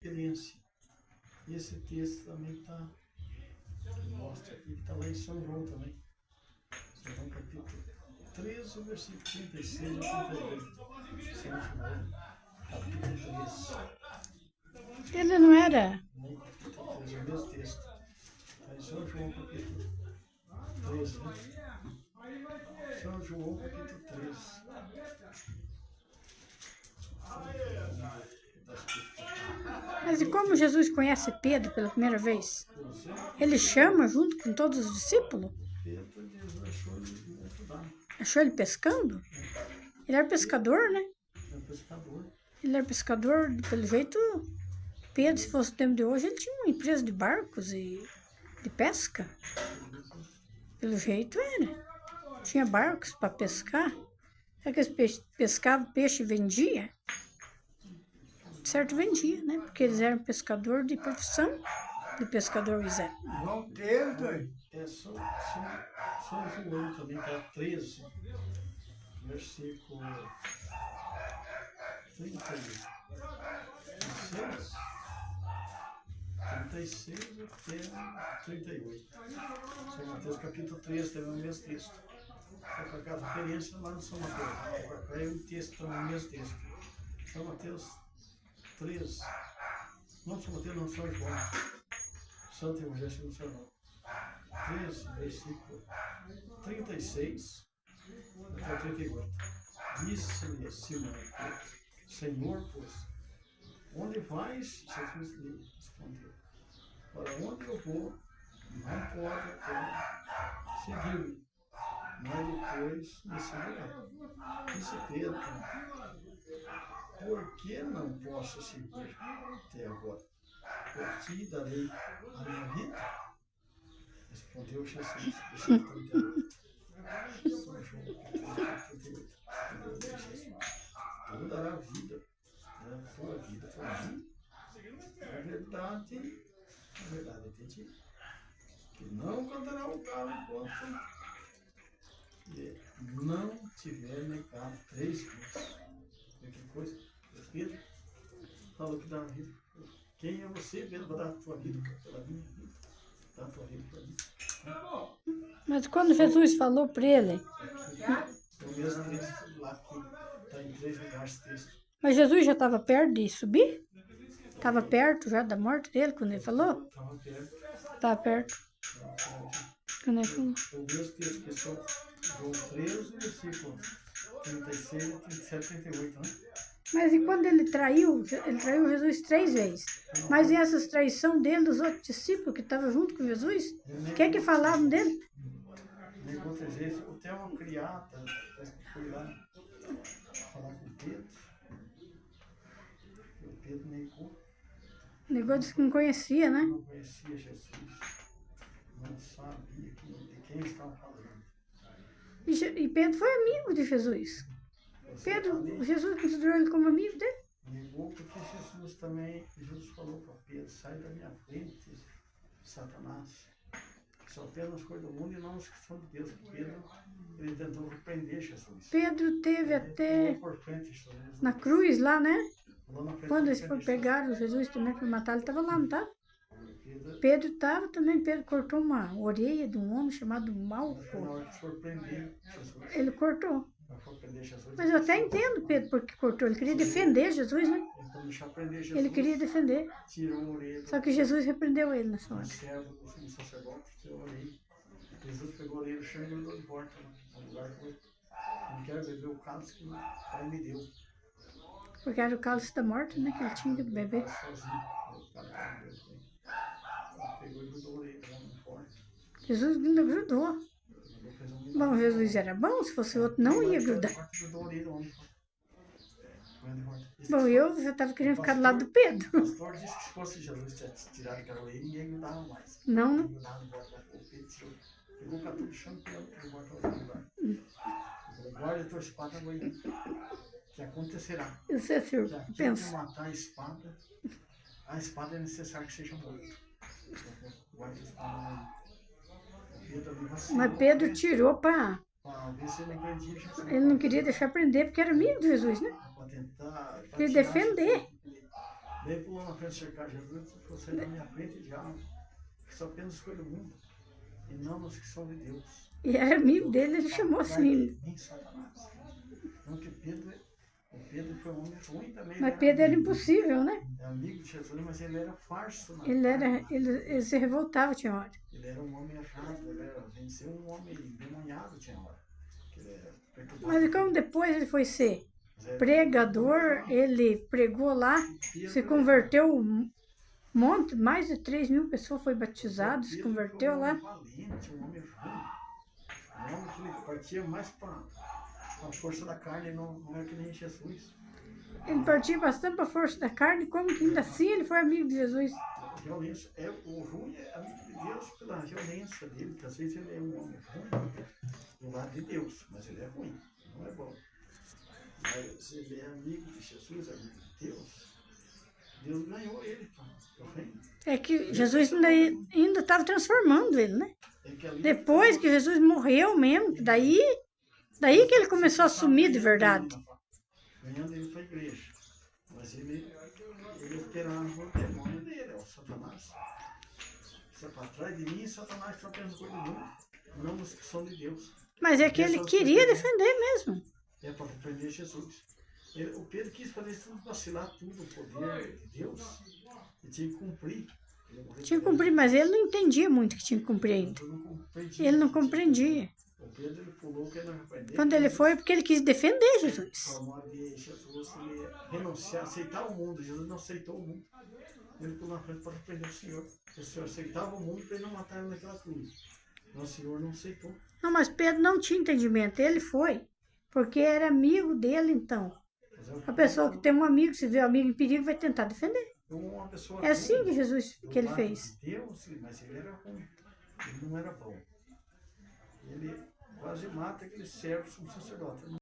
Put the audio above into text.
experiência. E esse texto também está, mostra aqui, que está lá em São João também. São João capítulo 13, versículo 36 a 38. São João, capítulo 13. Ele não era. Nem capítulo 13, é o mesmo texto. Está em São João, capítulo 13, né? São João, capítulo 13. Mas e como Jesus conhece Pedro pela primeira vez? Ele chama junto com todos os discípulos? Pedro achou ele ajudar. Achou ele pescando? Ele era pescador, né? É um pescador. Ele era pescador, pelo jeito, Pedro, se fosse o tempo de hoje, ele tinha uma empresa de barcos e de pesca. Pelo jeito era. Tinha barcos para pescar. Será que eles pescavam peixe e vendia? Certo, vendia, né? Porque eles eram pescador de profissão, de pescador eles eram. João 13, É São João também, que é 13, versículo 36. 36 até 38. São Mateus capítulo 13, também é o mesmo texto. Só que a referência lá no São Mateus. É o texto, também é o mesmo texto. São Mateus 13. Não São Mateus, não, São João. Santo Evangelho segundo São João. 13, versículo 36 até 38. Disse-lhe Simão Pedro, Senhor, pois, onde vais? Jesus lhe respondeu, para onde eu vou, não pode seguir-me, mas depois me seguirá. Disse Pedro, por que não posso seguir até agora? Por ti darei a minha vida. Respondeu Jesus, versículo 38. São João, capítulo 38. Tu dará vida, a tua vida para mim. Na verdade, eu te digo, que não cantará o galo enquanto não tiver negado 3 vezes. Olha que coisa. Pedro falou que dá a vida. Quem é você, Pedro, para dar a tua vida pela minha vida? Dá a tua vida para mim. Mas quando Jesus falou para ele, É o mesmo texto lá que está em 3 lugares texto. mas Jesus já estava perto de subir? Estava perto já da morte dele quando ele falou? Estava perto. Estava perto. Quando ele falou. É o mesmo texto que são João 13, versículo 36, 37, 38, né? Mas e quando ele traiu Jesus 3 vezes. Mas e essas traições dele, dos outros discípulos que estavam junto com Jesus? O que é que falavam dele? Negou 3 vezes. O Theo é uma criada, foi lá falar com o Pedro. E o Pedro negou. Negou, disse que não conhecia, né? Não conhecia Jesus. Não sabia de quem estava falando. E Pedro foi amigo de Jesus. Jesus considerou ele como amigo dele. Negou porque Jesus também, Jesus falou para Pedro, sai da minha frente, Satanás. Só pena as coisas do mundo e não as que são de Deus. Pedro, ele tentou repreender Jesus. Pedro teve até Por frente, Jesus. na cruz lá, né? Lá na frente, Quando eles foram pegar o Jesus também para matar, ele estava lá, não estava? Pedro estava também. Pedro cortou uma orelha de um homem chamado Malco. Na hora que for prender Jesus. Ele cortou. Na hora que for prender Jesus. Mas eu até entendo Pedro porque cortou. Ele queria defender Jesus, né? Quando deixar prender Jesus, Ele queria defender. tirou a orelha. Só que Jesus repreendeu ele nessa Um hora. servo do sacerdote, tirou a orelha. Jesus pegou a orelha do chão e mandou de volta no lugar que eu não quero beber o cálice que o pai me deu. Porque era o cálice da morte, né? Que ele tinha que beber. Sozinho. O cara que ele pegou e grudou a orelha lá no porte. Jesus ainda grudou. Bom, Jesus era bom, se fosse outro não ia grudar. Grudou a orelha do homem. Bom, eu já estava querendo ficar do lado do Pedro. O pastor disse que se fosse Jesus tivesse tirado aquela orelha, ninguém grudava mais. Não, Ninguém grudava no bordo da o Pedro tirou. Pegou o catu do chão e pegou de volta ao lugar. Guarda a tua espada no banheiro. Que acontecerá. Isso é certo. Que aquele que Pensa. matar a espada é necessário que seja morto. Guarda a espada no banheiro. Pedro ali vacilou. Mas Pedro tirou para... Para ver se ele prendia Jesus. Ele não queria deixar prender porque era amigo de Jesus, né? Para tentar. Queria defender. Daí pulou na frente de cercar Jesus e falou: sai da minha frente, diabo, que só apenas escolhe o mundo, e não nos que são de Deus. E era amigo dele, ele chamou assim. Nem Satanás. Não que o Pedro foi um homem ruim também. Mas Pedro era impossível, né? É amigo de Jesus, mas ele era farso. Ele se revoltava, tinha hora. Ele era um homem errado, venceu um homem endemoniado, tinha hora. Ele era perturbado. Mas como depois ele foi ser pregador, ele pregou lá, se converteu um monte, mais de 3.000 pessoas foi batizado, se converteu lá. Um homem valente, um homem ruim. Um homem que ele partia mais para a força da carne, não era que nem Jesus. Ele partia bastante para a força da carne, como que ainda assim ele foi amigo de Jesus. Violência, o ruim é amigo de Deus pela violência dele, que às vezes ele é um homem ruim do lado de Deus, mas ele é ruim, não é bom. Mas se ele é amigo de Jesus, amigo de Deus, Deus ganhou ele para o reino. É que Jesus ainda estava transformando ele, né? Depois que Jesus morreu mesmo, que daí que ele começou a assumir de verdade. Ganhando ele para a igreja. Mas ele operava o demônio dele, é o Satanás. Isso é para trás de mim, Satanás está apenas coisa do mundo, não nos que são de Deus. Mas é que ele queria defender mesmo. É para repreender Jesus. O Pedro quis fazer isso tudo, vacilar tudo, o poder de Deus, e tinha que cumprir. Tinha que cumprir, mas ele não entendia muito que tinha que cumprir ainda. Ele não compreendia. O Pedro ele pulou que ele arrependeu. Quando ele foi, porque ele quis defender Jesus. Para amor de Jesus, ele renunciar, aceitar o mundo. Jesus não aceitou o mundo. Ele pulou na frente para arrepender o Senhor. O Senhor aceitava o mundo para ele não matar ele naquela cruz. Mas o Senhor não aceitou. Não, mas Pedro não tinha entendimento. Ele foi, porque era amigo dele, então. A pessoa que tem um amigo, se vê um amigo em perigo, vai tentar defender. É assim que Jesus, que ele fez. Deus, mas ele era ruim. Ele não era bom. Ele quase mata aquele servo sumo sacerdote.